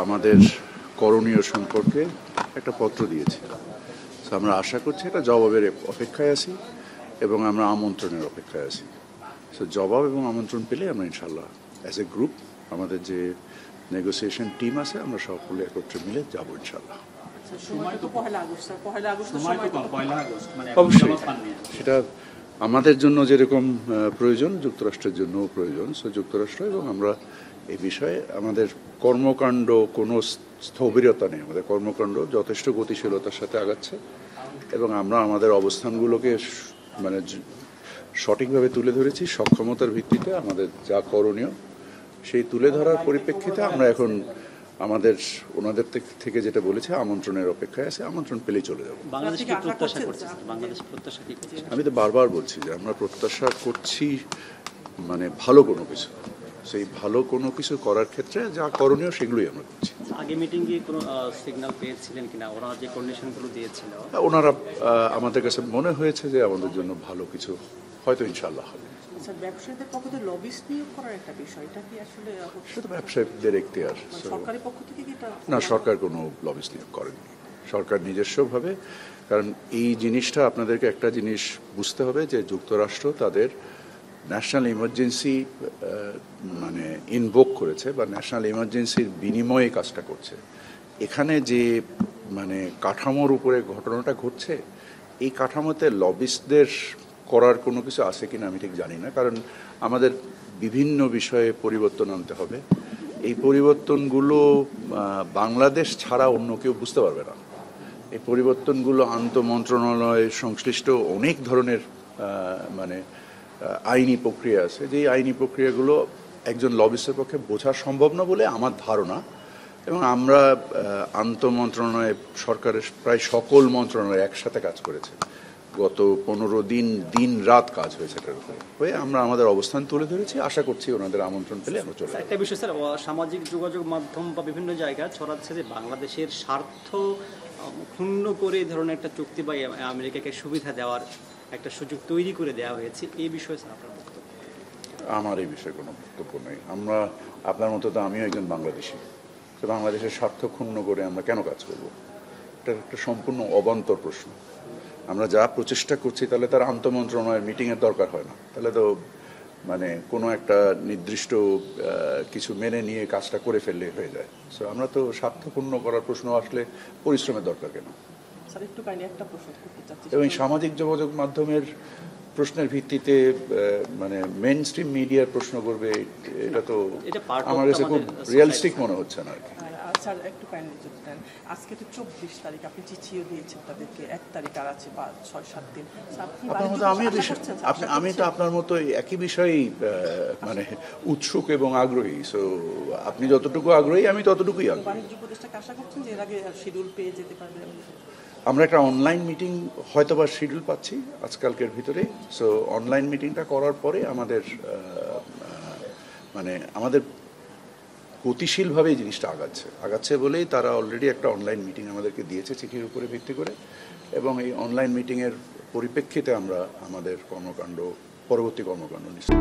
আমাদের করণীয় সম্পর্কে একটা পত্র দিয়েছি। তো আমরা আশা করছি এটা জবাবের অপেক্ষায় আছি এবং আমরা আমন্ত্রণের অপেক্ষায় আছি। সো জবাব এবং আমন্ত্রণ পেলে আমরা ইনশাল্লাহ অ্যাজ এ গ্রুপ আমাদের যে নেগোসিয়েশন টিম আছে আমরা সকলে একত্রে মিলে যাবো ইনশাল্লাহ। অবশ্যই সেটা আমাদের জন্য যেরকম প্রয়োজন যুক্তরাষ্ট্রের জন্যও প্রয়োজন। সো যুক্তরাষ্ট্র এবং আমরা এই বিষয়ে আমাদের কর্মকাণ্ড কোনো স্থবিরতা নেই, আমাদের কর্মকাণ্ড যথেষ্ট গতিশীলতার সাথে আগাচ্ছে এবং আমরা আমাদের অবস্থানগুলোকে মানে সঠিকভাবে তুলে ধরেছি। সক্ষমতার ভিত্তিতে আমাদের যা করণীয় সেই তুলে ধরার পরিপ্রেক্ষিতে আমরা এখন আমাদের ওনাদের থেকে যেটা বলেছে আমন্ত্রণের অপেক্ষায় আছে, আমন্ত্রণ পেলেই চলে যাব। আমি তো বারবার বলছি যে আমরা প্রত্যাশা করছি মানে ভালো কোনো কিছু, সেই ভালো কোনো কিছু করার ক্ষেত্রে যা করণীয় সেগুলোই আমরা করছি। আগে মিটিংয়ে কোনো সিগন্যাল পেয়েছিলেন কিনা, ওরা যে কন্ডিশনগুলো দিয়েছিল ওনারা আমাদের কাছে মনে হয়েছে যে আমাদের জন্য ভালো কিছু হয়তো ইনশাআল্লাহ হবে। ব্যবসায়ীদের পক্ষ থেকে লবিস্ট নিয়োগ করার একটা বিষয়, এটা কি আসলে সেটা ব্যবসায়ীদের এখতিয়ার। সরকারি পক্ষ থেকে কি এটা? না, সরকার কোনো লবিস্ট নিয়োগ করেনি, সরকার নিজস্বভাবে। কারণ এই জিনিসটা আপনাদেরকে একটা জিনিস বুঝতে হবে যে যুক্তরাষ্ট্র তাদের ন্যাশনাল ইমার্জেন্সি মানে ইনভোক করেছে বা ন্যাশনাল ইমার্জেন্সির বিনিময়ে কাজটা করছে। এখানে যে মানে কাঠামোর উপরে ঘটনাটা ঘটছে, এই কাঠামোতে লবিস্টদের করার কোনো কিছু আছে কিনা আমি ঠিক জানি না। কারণ আমাদের বিভিন্ন বিষয়ে পরিবর্তন আনতে হবে। এই পরিবর্তনগুলো বাংলাদেশ ছাড়া অন্য কেউ বুঝতে পারবে না। এই পরিবর্তনগুলো আন্তঃমন্ত্রণালয় সংশ্লিষ্ট অনেক ধরনের মানে আইনি প্রক্রিয়া আছে, যেই আইনি প্রক্রিয়াগুলো একজন লবিস্টের পক্ষে বোঝা সম্ভব না বলে আমার ধারণা। এবং আমরা আন্তঃমন্ত্রণালয় সরকারের প্রায় সকল মন্ত্রণালয় একসাথে কাজ করেছে, গত 15 দিন দিন রাত কাজ হয়েছে এটার উপরে হয়ে আমরা আমাদের অবস্থান তুলে ধরেছি। আশা করছি ওনাদের আমন্ত্রণ পেলে আমরা চলে। একটা বিষয় স্যার, সামাজিক যোগাযোগ মাধ্যম বা বিভিন্ন জায়গায় ছড়াচ্ছে যে বাংলাদেশের স্বার্থ ক্ষুণ্ণ করে এই ধরনের একটা চুক্তি বা আমেরিকাকে সুবিধা দেওয়ার একটা সুযোগ তৈরি করে দেওয়া হয়েছে, এই বিষয়ে স্যার আপনার বক্তব্য? আমার এই বিষয়ে কোনো বক্তব্য নেই। আমরা আপনার মতো তো আমিও একজন বাংলাদেশি, তো বাংলাদেশের স্বার্থ ক্ষুণ্ণ করে আমরা কেন কাজ করব? এটা একটা সম্পূর্ণ অবান্তর প্রশ্ন। আমরা যা প্রচেষ্টা করছি তাহলে তার আন্তঃমন্ত্রণালয়ের মিটিংয়ের দরকার হয় না, তাহলে তো মানে কোনো একটা নির্দিষ্ট কিছু মেনে নিয়ে কাজটা করে ফেললে হয়ে যায়। সো আমরা তো স্বার্থপূর্ণ করার প্রশ্ন আসলে পরিশ্রমের দরকার কেন? এবং সামাজিক যোগাযোগ মাধ্যমের প্রশ্নের ভিত্তিতে মানে মেইন স্ট্রিম মিডিয়ার প্রশ্ন করবে, এটা তো আমার কাছে খুব রিয়ালিস্টিক মনে হচ্ছে না আর কি। স্যার একটু কাইন্ডলি যদি দেন, আজকে তো 24 তারিখ, আপনি চিঠিও দিয়েছেন তাদেরকে, 1 তারিখ আর আছে 6-7 দিন। আমি তো আপনার মতো একই বিষয়েই মানে উৎসুক এবং আগ্রহী। সো আপনি যতটুকু আগ্রহী আমি ততটুকুই আগ্রহী। বাণিজ্য উপদেষ্টাকে আশা করছেন যে এর আগে শিডিউল পেয়ে যেতে পারবে? আমরা একটা অনলাইন মিটিং হয়তো বা শিডিউল পাচ্ছি আজকালকের ভিতরে। সো অনলাইন মিটিংটা করার পরে আমাদের মানে আমাদের গতিশীলভাবে এই জিনিসটা আগাচ্ছে বলেই তারা অলরেডি একটা অনলাইন মিটিং আমাদেরকে দিয়েছে চিঠির উপরে ভিত্তি করে। এবং এই অনলাইন মিটিংয়ের পরিপ্রেক্ষিতে আমরা আমাদের পরবর্তী কর্মকাণ্ড নিশ্চয়